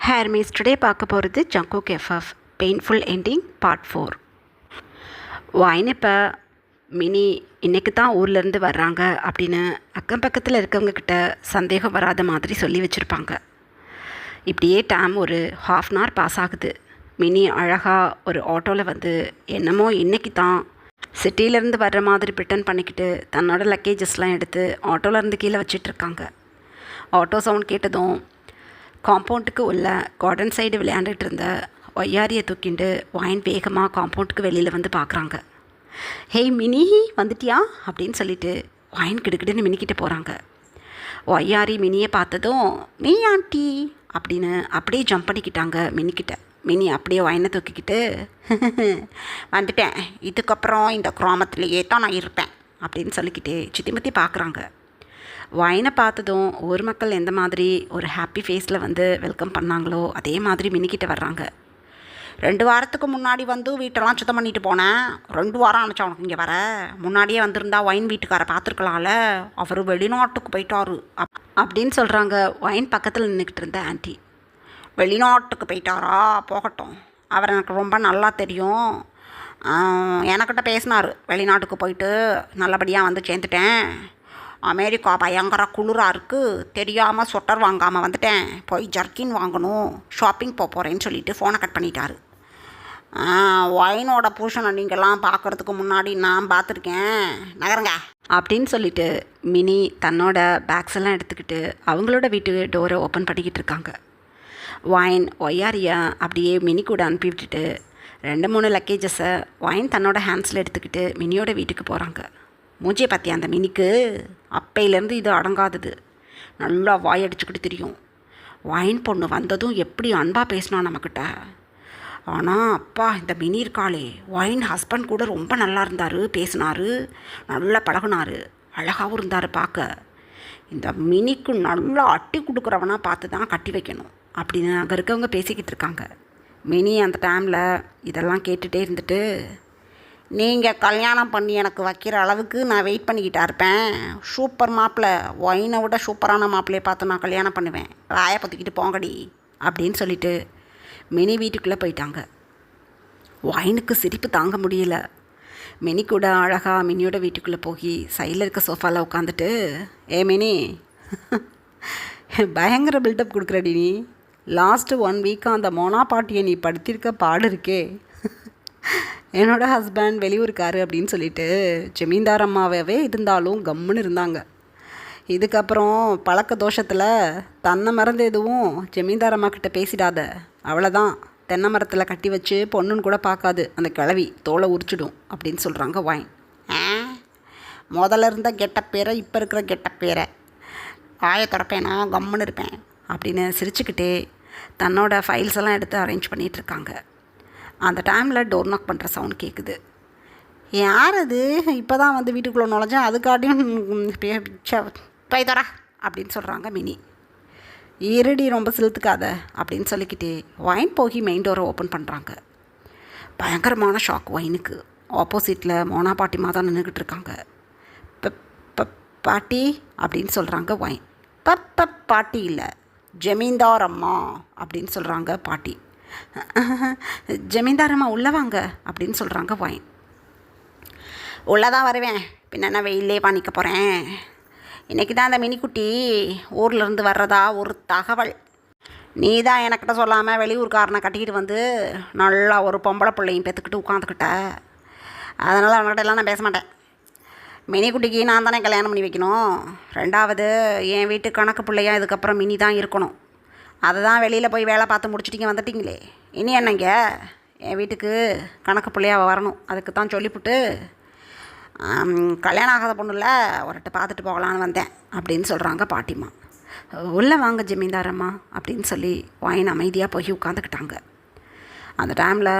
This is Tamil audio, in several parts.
ஹேர் மீஸ் டுடே பார்க்க போகிறது ஜங்கோக் எஃப்எஃப் பெயின்ஃபுல் எண்டிங் பார்ட் 4. வாயின் இப்போ மினி இன்றைக்கு தான் ஊர்லேருந்து வர்றாங்க அப்படின்னு அக்கம் பக்கத்தில் இருக்கவங்கக்கிட்ட சந்தேகம் வராத மாதிரி சொல்லி வச்சுருப்பாங்க. இப்படியே டைம் ஒரு ½ பாஸ் ஆகுது. மினி அழகாக ஒரு ஆட்டோவில் வந்து என்னமோ இன்றைக்கி தான் சிட்டியிலேருந்து வர்ற மாதிரி ப்ரிட்டன் பண்ணிக்கிட்டு தன்னோட லக்கேஜஸ்லாம் எடுத்து ஆட்டோவிலேருந்து கீழே வச்சிட்ருக்காங்க. ஆட்டோ சவுண்ட் கேட்டதும் காம்பவுண்டுக்கு உள்ள கார்டன் சைடு விளையாண்டுட்டு இருந்த ஒய்யாரியை தூக்கிண்டு வாயின் வேகமாக காம்பவுண்டுக்கு வெளியில் வந்து பார்க்குறாங்க. ஹேய் மினி வந்துட்டியா அப்படின்னு சொல்லிட்டு வாயின் கிடுக்கிடுன்னு மினிக்கிட்ட போகிறாங்க. ஒய்யாரி மினியை பார்த்ததும் மினி ஆண்டி அப்படின்னு அப்படியே ஜம்ப் பண்ணிக்கிட்டாங்க மினிக்கிட்ட. மினி அப்படியே வாயினை தூக்கிக்கிட்டு வந்துட்டேன், இதுக்கப்புறம் இந்த கிராமத்துலேயே தான் நான் இருப்பேன் அப்படின்னு சொல்லிக்கிட்டே சுற்றி முற்றி பார்க்குறாங்க. வாயினை பார்த்ததும் ஊர் மக்கள் எந்த மாதிரி ஒரு ஹாப்பி ஃபேஸில் வந்து வெல்கம் பண்ணாங்களோ அதே மாதிரி மினிக்கிட்ட வர்றாங்க. 2 வாரத்துக்கு முன்னாடி வந்து வீட்டெல்லாம் சுத்தம் பண்ணிட்டு போனேன். 2 வாரம் ஆனிச்சா உனக்கு இங்கே வர? முன்னாடியே வந்திருந்தா ஒயின் வீட்டுக்காரை பார்த்துருக்கலாம்ல, அவர் வெளிநாட்டுக்கு போயிட்டாரு அப்படின்னு சொல்கிறாங்க ஒயின் பக்கத்தில் நின்றுக்கிட்டு இருந்த ஆண்டி. வெளிநாட்டுக்கு போயிட்டாரா? போகட்டும், அவர் எனக்கு ரொம்ப நல்லா தெரியும். எனக்கிட்ட பேசினார், வெளிநாட்டுக்கு போயிட்டு நல்லபடியாக வந்து சேர்ந்துட்டேன். அமெரிக்கா பயங்கர குளிராக இருக்குது, தெரியாமல் ஸ்வெட்டர் வாங்காமல் வந்துட்டேன், போய் ஜர்க்கின் வாங்கணும், ஷாப்பிங் போகிறேன்னு சொல்லிவிட்டு ஃபோனை கட் பண்ணிட்டாரு. ஒயினோட புருஷனை நீங்கள்லாம் பார்க்குறதுக்கு முன்னாடி நான் பார்த்துருக்கேன், நகருங்க அப்படின்னு சொல்லிட்டு மினி தன்னோட பேக்ஸ் எல்லாம் எடுத்துக்கிட்டு அவங்களோட வீட்டு டோரை ஓப்பன் பண்ணிக்கிட்டு இருக்காங்க. ஒயின் ஒய்யாரியை அப்படியே மினி கூட அனுப்பி விட்டுட்டு 2-3 லக்கேஜஸை ஒயின் தன்னோட ஹேண்ட்ஸில் எடுத்துக்கிட்டு மினியோட வீட்டுக்கு போகிறாங்க. மூஞ்சியை பார்த்தியா அந்த மினிக்கு? அப்பையிலேருந்து இது அடங்காதது, நல்லா வாய் அடிச்சுக்கிட்டு தெரியும். ஒயின் பொண்ணு வந்ததும் எப்படி அன்பாக பேசினா நம்மக்கிட்ட. ஆனால் அப்பா இந்த மினி இருக்காளே, ஒயின் ஹஸ்பண்ட் கூட ரொம்ப நல்லா இருந்தார், பேசினார், நல்லா பழகுனார், அழகாகவும் இருந்தார் பார்க்க. இந்த மினிக்கு நல்லா அட்டி கொடுக்குறவனா பார்த்து தான் கட்டி வைக்கணும் அப்படின்னு அங்கே இருக்கவங்க பேசிக்கிட்டு இருக்காங்க. மினி அந்த டைமில் இதெல்லாம் கேட்டுகிட்டே இருந்துட்டு, நீங்கள் கல்யாணம் பண்ணி எனக்கு வைக்கிற அளவுக்கு நான் வெயிட் பண்ணிக்கிட்டா இருப்பேன். சூப்பர் மாப்பிள்ளை, ஒயினை விட சூப்பரான மாப்பிள்ளையை பார்த்து நான் கல்யாணம் பண்ணுவேன், வாயை பற்றிக்கிட்டு போங்கடி அப்படின்னு சொல்லிட்டு மினி வீட்டுக்குள்ளே போயிட்டாங்க. ஒயினுக்கு சிரிப்பு தாங்க முடியல. மினி கூட அழகாக மினியோட வீட்டுக்குள்ளே போய் சைடில் இருக்க சோஃபாவில் உட்காந்துட்டு, ஏ மினி பயங்கர பில்டப் கொடுக்குறடி நீ. லாஸ்ட்டு 1 வீக்காக அந்த மோனா பாட்டியை நீ படுத்திருக்க பாடு இருக்கே. என்னோடய ஹஸ்பண்ட் வெளியூருக்காரு அப்படின்னு சொல்லிட்டு ஜமீன்தார் அம்மாவே இருந்தாலும் கம்முன்னு இருந்தாங்க. இதுக்கப்புறம் பழக்க தோஷத்தில் தன்னை மறந்து எதுவும் ஜமீன்தார் அம்மா கிட்ட பேசிடாத, அவ்வளோதான், தென்னை மரத்தில் கட்டி வச்சு பொண்ணுன்னு கூட பார்க்காது அந்த கிழவி, தோலை உரிச்சிடும் அப்படின்னு சொல்கிறாங்க ஒயின். முதல்ல இருந்த கெட்ட பேரை இப்போ இருக்கிற கெட்ட பேரை வாயை தொடப்பேனா கம்முன்னு இருப்பேன் அப்படின்னு சிரிச்சுக்கிட்டே தன்னோட ஃபைல்ஸ் எல்லாம் எடுத்து அரேஞ்ச் பண்ணிகிட்ருக்காங்க. அந்த டைமில் டோர் நாக் பண்ணுற சவுண்ட் கேட்குது. யார் அது? இப்போ தான் வந்து வீட்டுக்குள்ளே நுழைஞ்சேன், அதுக்காட்டியும் பைதரா அப்படின்னு சொல்கிறாங்க மினி. இருடி ரொம்ப செலுத்துக்காத அப்படின்னு சொல்லிக்கிட்டே ஒயின் போகி மெயின் டோரை ஓப்பன் பண்ணுறாங்க. பயங்கரமான ஷாக் ஒயினுக்கு. ஆப்போசிட்டில் மோனா பாட்டிமா தான் நின்றுக்கிட்டு இருக்காங்க. பாட்டி அப்படின்னு சொல்கிறாங்க ஒயின். பாட்டி இல்லை, ஜமீன்தார் அம்மா அப்படின்னு சொல்கிறாங்க பாட்டி. ஜமீன்தாரம்மா உள்ளவாங்க அப்படின்னு சொல்கிறாங்க ஒயின். உள்ளதான் வருவேன், பின்னா வெயிலே பண்ணிக்க போகிறேன். இன்றைக்கி தான் அந்த மினிக்குட்டி ஊர்லேருந்து வர்றதா ஒரு தகவல். நீ தான் எனக்கிட்ட சொல்லாமல் வெளியூர்காரனை கட்டிக்கிட்டு வந்து நல்லா ஒரு பொம்பளை பிள்ளையும் பெற்றுக்கிட்டு உட்காந்துக்கிட்ட. அதனால் அவன்கிட்ட எல்லாம் நான் பேச மாட்டேன். மினிக்குட்டிக்கு நான் தானே கல்யாணம் பண்ணி வைக்கணும். 2வது என் வீட்டு கணக்கு பிள்ளையா இதுக்கப்புறம் மினி தான் இருக்கணும். அதை தான் வெளியில் போய் வேலை பார்த்து முடிச்சுட்டிங்க வந்துட்டிங்களே, இனி என்னங்க என் வீட்டுக்கு கணக்கு பிள்ளையாக வரணும். அதுக்கு தான் சொல்லிவிட்டு கல்யாணம் ஆகாத பொண்ணுல ஒருட்டு பார்த்துட்டு போகலான்னு வந்தேன் அப்படின்னு சொல்கிறாங்க பாட்டிமா. உள்ளே வாங்க ஜமீன்தாரம்மா அப்படின்னு சொல்லி ஒயின் அமைதியாக போய் உட்காந்துக்கிட்டாங்க. அந்த டைமில்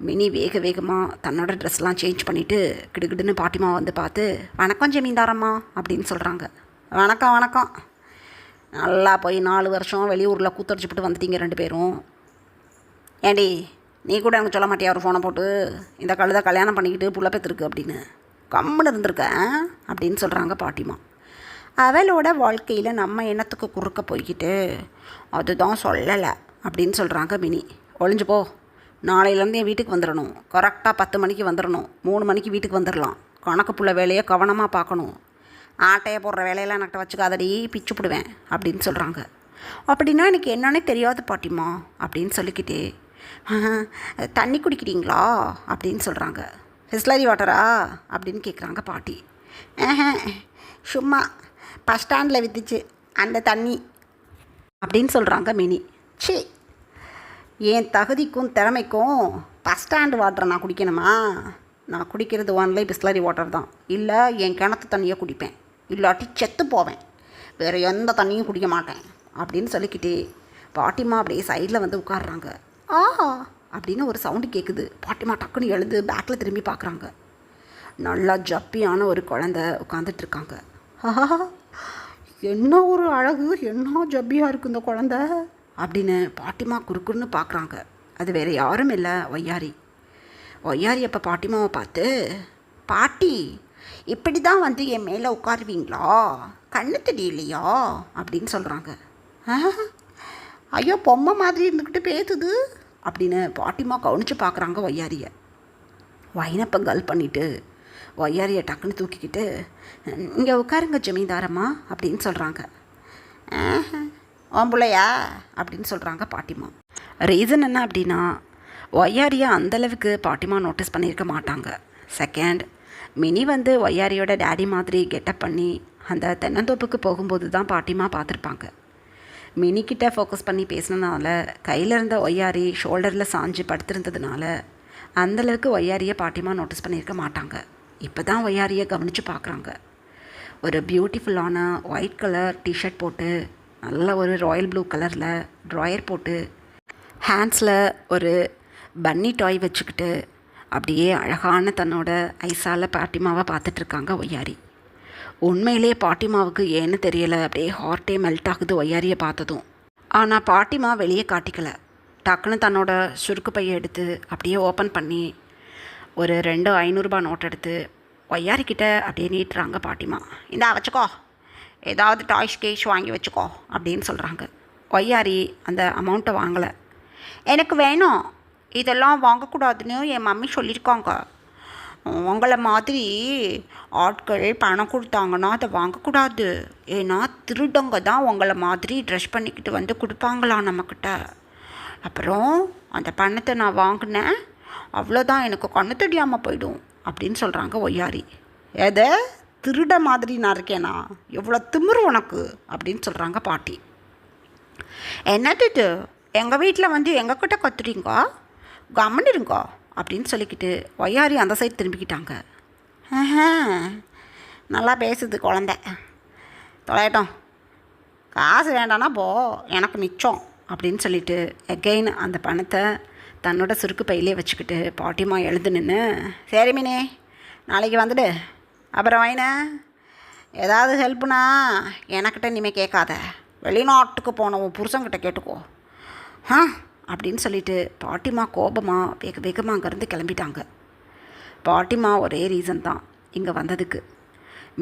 மினி வேகமாக தன்னோட ட்ரெஸ்லாம் சேஞ்ச் பண்ணிவிட்டு கிடுகிடுன்னு பாட்டிமா வந்து பார்த்து, வணக்கம் ஜமீன்தாரம்மா அப்படின்னு சொல்கிறாங்க. வணக்கம் வணக்கம், நல்லா போய் 4 வருஷம் வெளியூரில் கூத்தடிச்சுப்பிட்டு வந்துட்டீங்க 2 பேரும். ஏண்டி நீ கூட எனக்கு சொல்ல மாட்டியா ஒரு ஃபோனை போட்டு, இந்த கழுதை கல்யாணம் பண்ணிக்கிட்டு புள்ள பெற்றுருக்கு அப்படின்னு கம்முன்னு இருந்திருக்க அப்படின்னு சொல்கிறாங்க பாட்டிமா. அவளோட வாழ்க்கையில் நம்ம எண்ணத்துக்கு குறுக்க போய்கிட்டு அதுதான் சொல்லலை அப்படின்னு சொல்கிறாங்க மினி. ஒளிஞ்சு போ, நாளையிலேருந்து என் வீட்டுக்கு வந்துடணும், கரெக்டாக 10 மணிக்கு வந்துடணும், 3 மணிக்கு வீட்டுக்கு வந்துடலாம், கணக்கு புள்ள வேலையை கவனமாக பார்க்கணும், ஆட்டையை போடுற வேலையெல்லாம் என்கிட்ட வச்சுக்காதடி, பிச்சு போடுவேன் அப்படின்னு சொல்கிறாங்க. அப்படின்னா எனக்கு என்னன்னே தெரியாது பாட்டிமா அப்படின்னு சொல்லிக்கிட்டே, தண்ணி குடிக்கிறீங்களா அப்படின்னு சொல்கிறாங்க. பிஸ்லரி வாட்டரா அப்படின்னு கேட்குறாங்க பாட்டி. சும்மா பஸ் ஸ்டாண்டில் விற்றுச்சு அந்த தண்ணி அப்படின்னு சொல்கிறாங்க மினி. சி, என் தகுதிக்கும் திறமைக்கும் பஸ் ஸ்டாண்டு வாட்டரை நான் குடிக்கணுமா? நான் குடிக்கிறது ஒன்லி பிஸ்லரி வாட்டர் தான், இல்லை என் கிணத்து தண்ணியை குடிப்பேன், இல்லாட்டி செத்து போவேன், வேறு எந்த தண்ணியும் குடிக்க மாட்டேன் அப்படின்னு சொல்லிக்கிட்டே பாட்டிமா அப்படியே சைடில் வந்து உட்காடுறாங்க. ஆஹா அப்படின்னு ஒரு சவுண்டு கேட்குது. பாட்டிமா டக்குன்னு எழுந்து பேக்கில் திரும்பி பார்க்குறாங்க. நல்லா ஜப்பியான ஒரு குழந்தை உட்காந்துட்ருக்காங்க. ஆஹா, என்ன ஒரு அழகு, என்ன ஜப்பியாக இருக்குது இந்த குழந்த அப்படின்னு பாட்டிமா குறுக்குன்னு பார்க்குறாங்க. அது வேறு யாரும் இல்லை, ஒய்யாரி. ஒய்யாரி அப்போ பாட்டிமாவை பார்த்து, பாட்டி இப்படி தான் வந்து என் மேலே உட்காருவீங்களா, கண்ணு தெரியலையா அப்படின்னு சொல்கிறாங்க. ஐயோ, பொம்மை மாதிரி இருந்துக்கிட்டு பேசுது அப்படின்னு பாட்டிமா கவனித்து பார்க்குறாங்க ஒய்யாரியை. வைனப்பை கல் பண்ணிவிட்டு ஒய்யாரியை டக்குன்னு தூக்கிக்கிட்டு, இங்கே உட்காருங்க ஜமீன்தாரம்மா அப்படின்னு சொல்கிறாங்க. ஓம்புள்ளையா அப்படின்னு சொல்கிறாங்க பாட்டிமா. ரீசன் என்ன அப்படின்னா, ஒய்யாரியை அந்தளவுக்கு பாட்டிமா நோட்டீஸ் பண்ணியிருக்க மாட்டாங்க. செகண்ட், மினி வந்து ஒய்யாரியோட டேடி மாதிரி கெட்டப் பண்ணி அந்த தென்னந்தோப்புக்கு போகும்போது தான் பாட்டிமா பார்த்துருப்பாங்க. மினிக்கிட்ட ஃபோக்கஸ் பண்ணி பேசினதுனால, கையில் இருந்த ஒய்யாரி ஷோல்டரில் சாஞ்சு படுத்திருந்ததுனால அந்தளவுக்கு ஒய்யாரியை பாட்டிமா நோட்டீஸ் பண்ணியிருக்க மாட்டாங்க. இப்போ தான் ஒய்யாரியை கவனித்து பார்க்குறாங்க. ஒரு பியூட்டிஃபுல்லான ஒயிட் கலர் டிஷர்ட் போட்டு, நல்ல ஒரு ராயல் ப்ளூ கலரில் ட்ராயர் போட்டு, ஹேண்ட்ஸில் ஒரு பன்னி டாய் வச்சுக்கிட்டு அப்படியே அழகான தன்னோட ஐஸால் பாட்டிமாவை பார்த்துட்ருக்காங்க ஒய்யாரி. உண்மையிலே பாட்டிமாவுக்கு ஏன்னு தெரியலை, அப்படியே ஹார்ட்டே மெல்ட் ஆகுது ஒய்யாரியை பார்த்ததும். ஆனால் பாட்டிமா வெளியே காட்டிக்கலை. டக்குன்னு தன்னோட சுருக்கு பையை எடுத்து அப்படியே ஓப்பன் பண்ணி ஒரு 2 500 நோட் எடுத்து ஒய்யாரிக்கிட்ட அப்படியே நீட்டுறாங்க பாட்டிமா. இந்தா வச்சுக்கோ, ஏதாவது டாய்ஸ் கேஷ் வாங்கி வச்சுக்கோ அப்படின்னு சொல்கிறாங்க. ஒய்யாரி அந்த அமௌண்ட்டை வாங்கலை. எனக்கு வேணும், இதெல்லாம் வாங்கக்கூடாதுன்னு என் மம்மி சொல்லியிருக்காங்க, உங்களை மாதிரி ஆட்கள் பணம் கொடுத்தாங்கன்னா அதை வாங்கக்கூடாது, ஏன்னா திருடங்க தான் உங்களை மாதிரி ட்ரெஸ் பண்ணிக்கிட்டு வந்து கொடுப்பாங்களாம் நம்மக்கிட்ட, அப்புறம் அந்த பணத்தை நான் வாங்கினேன், அவ்வளோதான், எனக்கு கண்ணு தெரியாமல் போயிடும் அப்படின்னு சொல்கிறாங்க ஒய்யாரி. எதை திருட மாதிரி நான் இருக்கேனா, எவ்வளோ திமிரு உனக்கு அப்படின்னு சொல்கிறாங்க பாட்டி. என்னது இது, எங்கள் வீட்டில் வந்து எங்கக்கிட்ட கத்துறீங்க, கம்மனிருங்க அப்படின்னு சொல்லிக்கிட்டு ஒய்யாரி அந்த சைடு திரும்பிக்கிட்டாங்க. நல்லா பேசுது குழந்த, தொலையட்டும், காசு வேண்டானா போ, எனக்கு மிச்சம் அப்படின்னு சொல்லிட்டு எகெயின் அந்த பணத்தை தன்னோட சுருக்கு பையிலே வச்சுக்கிட்டு பாட்டிமா எழுந்து நின்று, சரி மீனே நாளைக்கு வந்துடு, அப்புறம் வைன ஏதாவது ஹெல்ப்புனா எனக்கிட்ட இனிமேல் கேட்காத, வெளிநாட்டுக்கு போன உன் புருஷங்கிட்ட கேட்டுக்கோ அப்படின்னு சொல்லிட்டு பாட்டிமா கோபமாக வேக வேகமாக அங்கேருந்து கிளம்பிட்டாங்க. பாட்டிமா ஒரே ரீசன் தான் இங்கே வந்ததுக்கு,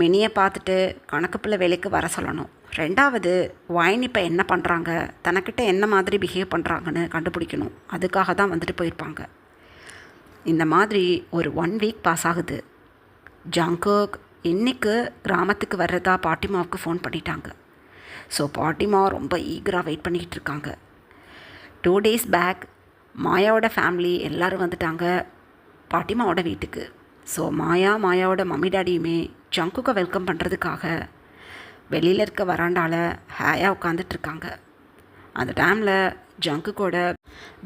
மினியை பார்த்துட்டு கணக்கு பிள்ளை வேலைக்கு வர சொல்லணும். ரெண்டாவது, வைன் இப்போ என்ன பண்ணுறாங்க, தனக்கிட்ட என்ன மாதிரி பிஹேவ் பண்ணுறாங்கன்னு கண்டுபிடிக்கணும், அதுக்காக தான் வந்துட்டு போயிருப்பாங்க. இந்த மாதிரி ஒரு 1 வீக் பாஸ் ஆகுது. ஜங்கோக் இன்றைக்கு கிராமத்துக்கு வர்றதா பாட்டிமாவுக்கு ஃபோன் பண்ணிட்டாங்க. ஸோ பாட்டிமா ரொம்ப ஈகராக வெயிட் பண்ணிக்கிட்டு இருக்காங்க. 2 days பேக் மாயாவோட ஃபேமிலி எல்லோரும் வந்துட்டாங்க பாட்டிமாவோட வீட்டுக்கு. ஸோ மாயாவோட மம்மி டாடியுமே ஜங்குக்கை வெல்கம் பண்ணுறதுக்காக வெளியில் இருக்க வராண்டாவில் ஹேயாக உட்காந்துட்ருக்காங்க. அந்த டைமில் ஜங்குக்கோட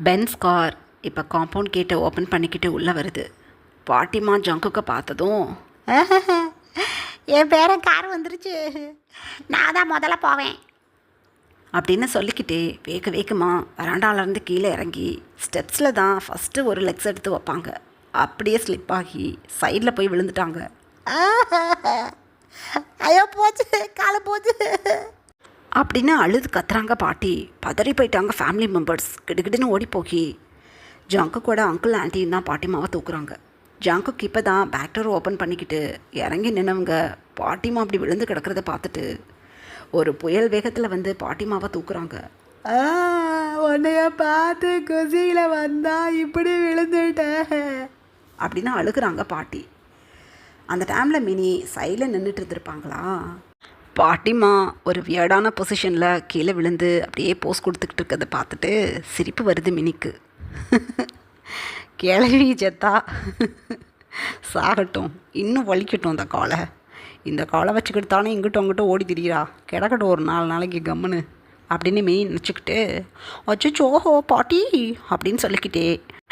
பென்ஸ் கார் இப்போ காம்பவுண்ட் கேட்டை ஓப்பன் பண்ணிக்கிட்டு உள்ளே வருது. பாட்டிமா ஜங்குக்கை பார்த்ததும், என் பேரன் கார் வந்துருச்சு, நான் தான் முதல்ல போவேன் அப்படின்னு சொல்லிக்கிட்டே வேக வேகமாக வராண்டாலேருந்து கீழே இறங்கி ஸ்டெப்ஸில் தான் ஃபஸ்ட்டு ஒரு லெக்ஸ் எடுத்து வைப்பாங்க. அப்படியே ஸ்லிப் ஆகி சைடில் போய் விழுந்துட்டாங்க. ஐயோ போச்சு, காலை போச்சு அப்படின்னு அழுது கத்துறாங்க பாட்டி. பதறி போயிட்டாங்க ஃபேமிலி மெம்பர்ஸ். கிடுகிடுன்னு ஓடி போகி ஜங்குக்கோட அங்கிள் ஆண்டியும் தான் பாட்டிமாவை தூக்குறாங்க. ஜங்குக்கு இப்போ தான் பேக் டோர் ஓப்பன் பண்ணிக்கிட்டு இறங்கி நின்னவங்க பாட்டிமா அப்படி விழுந்து கிடக்கிறத பார்த்துட்டு ஒரு புயல் வேகத்தில் வந்து பாட்டிமாவை தூக்குறாங்க. ஆ, உன்னைய பார்த்து குசியில் வந்தா இப்படி விழுந்துட்டேன் அப்படின்னு அழுகுறாங்க பாட்டி. அந்த டைமில் மினி சைடில் நின்றுட்டு இருந்திருப்பாங்களா. பாட்டிமா ஒரு வியர்டான பொசிஷனில் கீழே விழுந்து அப்படியே போஸ் கொடுத்துக்கிட்டு இருக்கிறத பார்த்துட்டு சிரிப்பு வருது மினிக்கு. கிளவி செத்தா சாகட்டும், இன்னும் வலிக்கட்டும் அந்த காலை. இந்த காலை வச்சுக்கிட்டு தானே இங்கிட்டும் அங்கிட்டும் ஓடி திரிகிறா, கிடக்கட்டும் ஒரு 4 நாளைக்கு கம்முன்னு அப்படின்னு மினி நினச்சிக்கிட்டு அச்சோஹோ பாட்டி அப்படின்னு சொல்லிக்கிட்டே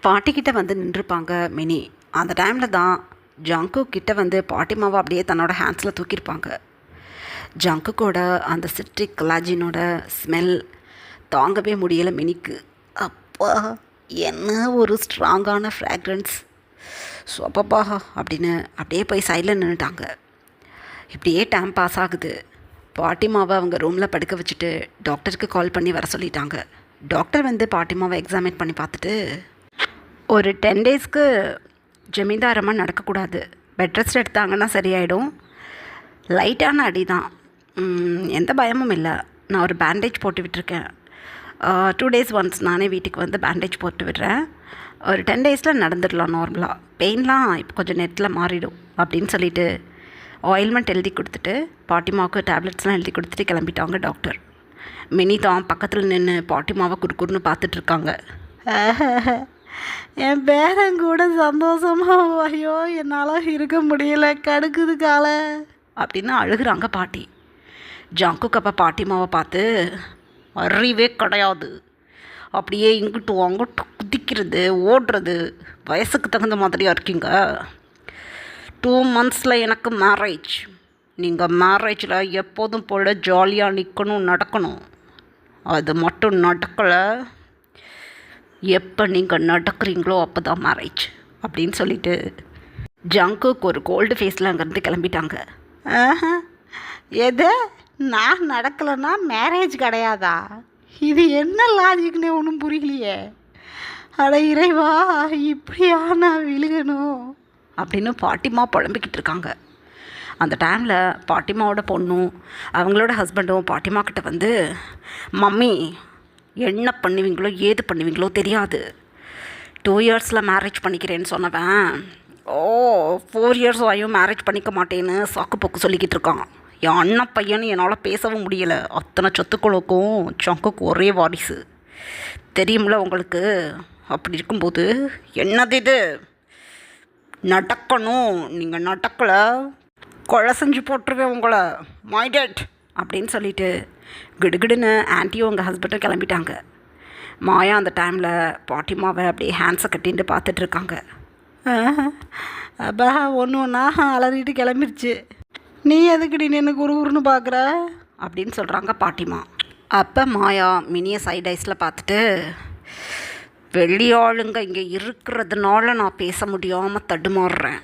பாட்டிக்கிட்ட வந்து நின்றுப்பாங்க மினி. அந்த டைமில் தான் ஜங்கு கிட்ட வந்து பாட்டிமாவை அப்படியே தன்னோட ஹேண்ட்ஸில் தூக்கியிருப்பாங்க. ஜங்குக்கோட அந்த சிட்ரிக் கொலாஜினோட ஸ்மெல் தாங்கவே முடியலை மினிக்கு. அப்பா என்ன ஒரு ஸ்ட்ராங்கான ஃப்ராக்ரன்ஸ், சோப்பப்பா அப்படின்னு அப்படியே போய் சைடில் நின்றுட்டாங்க. இப்படியே டைம் பாஸ் ஆகுது. பாட்டிமாவை அவங்க ரூமில் படுக்க வச்சுட்டு டாக்டருக்கு கால் பண்ணி வர சொல்லிட்டாங்க. டாக்டர் வந்து பாட்டிமாவை எக்ஸாமின் பண்ணி பார்த்துட்டு ஒரு 10 டேஸ்க்கு ஜமீன்தாரமாக நடக்கக்கூடாது, பெட் ரெஸ்ட் எடுத்தாங்கன்னா சரியாயிடும், லைட்டான அடி தான், எந்த பயமும் இல்லை, நான் ஒரு பேண்டேஜ் போட்டு விட்டுருக்கேன், 2 டேஸ் ஒன்ஸ் நானே வீட்டுக்கு வந்து பேண்டேஜ் போட்டு விடுறேன், ஒரு 10 டேஸில் நடந்துடலாம் நார்மலாக, பெயின்லாம் இப்போ கொஞ்சம் நேரத்தில் மாறிடும் அப்படின்னு சொல்லிவிட்டு ஆயில்மெண்ட் எழுதி கொடுத்துட்டு பாட்டிமாவுக்கு டேப்லெட்ஸ்லாம் எழுதி கொடுத்துட்டு கிளம்பிட்டாங்க டாக்டர். மினி தான் பக்கத்தில் நின்று பாட்டிமாவை குறுக்குறுன்னு பார்த்துட்ருக்காங்க. என் பேரன் கூட சந்தோஷமாக ஐயோ என்னால் இருக்க முடியல, கடுக்குது காலை அப்படின்னு அழுகுறாங்க பாட்டி. ஜங்குக்கு அப்போ பாட்டிமாவை பார்த்து அறிவே கிடையாது, அப்படியே இங்கிட்டு அங்கிட்டு குதிக்கிறது ஓடுறது, வயசுக்கு தகுந்த மாதிரியாக இருக்கீங்க, 2 மந்த்ஸில் எனக்கு மேரேஜ், நீங்கள் மேரேஜில் எப்போதும் போல் ஜாலியாக நிற்கணும் நடக்கணும், அது மட்டும் நடக்கலை, எப்போ நீங்கள் நடக்கிறீங்களோ அப்போ தான் மேரேஜ் அப்படின்னு சொல்லிட்டு ஜங்குக்கு ஒரு கோல்டு ஃபேஸில் அங்கேருந்து கிளம்பிட்டாங்க. எது நான் நடக்கலைன்னா மேரேஜ் கிடையாதா? இது என்ன லாஜிக்னே ஒன்றும் புரியலையே. அட இறைவா, இப்படியா நான் விழுகணும் அப்படின்னு பாட்டிமா புலம்பிக்கிட்டு இருக்காங்க. அந்த டைமில் பாட்டிமாவோட பொண்ணும் அவங்களோட ஹஸ்பண்டும் பாட்டிமா கிட்ட வந்து, மம்மி என்ன பண்ணுவீங்களோ ஏது பண்ணுவீங்களோ தெரியாது, 2 இயர்ஸில் மேரேஜ் பண்ணிக்கிறேன்னு சொன்னவன் 4 இயர்ஸ் ஆகியும் மேரேஜ் பண்ணிக்க மாட்டேன்னு சாக்கு போக்கு சொல்லிக்கிட்டு இருக்கான். என் அண்ணன் பையன் என்னால் பேசவும் முடியலை, அத்தனை சொத்துக்களுக்கும் சங்குக்கு ஒரே வாரிசு தெரியும்ல உங்களுக்கு. அப்படி இருக்கும்போது என்னது இது, நடக்கணும், நீங்கள் நடக்கலை கொலை செஞ்சு போட்டுருவேன் உங்களை, மை டேட் அப்படின்னு சொல்லிட்டு கிடுகிடுன்னு ஆன்ட்டியும் உங்கள் ஹஸ்பண்டும் கிளம்பிட்டாங்க. மாயா அந்த டைமில் பாட்டிமாவை அப்படியே ஹேண்ட்ஸை கட்டிட்டு பார்த்துட்ருக்காங்க. அப்பா ஒன்று ஒன்றா அலறிட்டு கிளம்பிருச்சு, நீ எதுக்குடி நின்று குறுகுறுன்னு பார்க்குற அப்படின்னு சொல்கிறாங்க பாட்டிமா. அப்போ மாயா மினியை சைட் ஐஸில் பார்த்துட்டு, வெளியாளுங்க இங்கே இருக்கிறதுனால நான் பேச முடியாமல் தடுமாறுறேன்.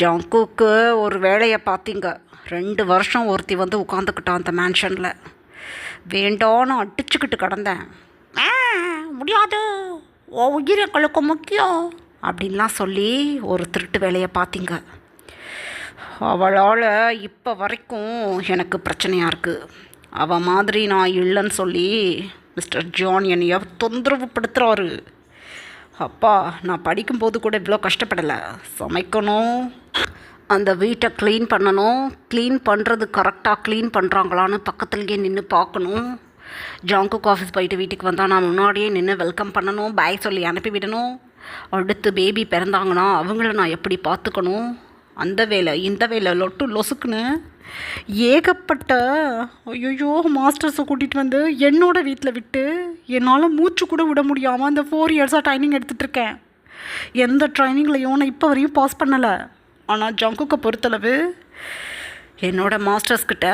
ஜங்குக்கு ஒரு வேலையை பார்த்தீங்க, 2 வருஷம் ஒருத்தி வந்து உட்காந்துக்கிட்டான் அந்த மேன்ஷனில், வேண்டான்னு அடிச்சுக்கிட்டு கிடந்தேன், முடியாது ஓ உயிரை கழுக்க முக்கியம் அப்படின்லாம் சொல்லி ஒரு திருட்டு வேலையை பார்த்தீங்க. அவளால் இப்போ வரைக்கும் எனக்கு பிரச்சனையாக இருக்குது. அவள் மாதிரி நான் இல்லைன்னு சொல்லி மிஸ்டர் ஜான் என்னைய தொந்தரவு படுத்துகிறாரு. அப்பா நான் படிக்கும்போது கூட இவ்வளோ கஷ்டப்படலை, சமைக்கணும், அந்த வீட்டை க்ளீன் பண்ணணும், க்ளீன் பண்ணுறது கரெக்டாக க்ளீன் பண்ணுறாங்களான்னு பக்கத்துலேயே நின்று பார்க்கணும், ஜாங்குக்கு ஆஃபீஸ் போயிட்டு வீட்டுக்கு வந்தால் நான் முன்னாடியே நின்று வெல்கம் பண்ணணும், பாய் சொல்லி அனுப்பி விடணும், அடுத்து பேபி பிறந்தாங்கன்னா அவங்கள நான் எப்படி பார்த்துக்கணும், அந்த வேலை இந்த வேலை லொட்டு லொசுக்குன்னு ஏகப்பட்ட ஐயோ மாஸ்டர்ஸை கூட்டிகிட்டு வந்து என்னோடய வீட்டில் விட்டு என்னால் மூச்சு கூட விட முடியாமல் அந்த 4 இயர்ஸாக ட்ரைனிங் எடுத்துகிட்ருக்கேன். எந்த ட்ரைனிங்லையும் நான் இப்போ வரையும் பாஸ் பண்ணலை. ஆனால் ஜங்குக்கை பொறுத்தளவு என்னோடய மாஸ்டர்ஸ்கிட்ட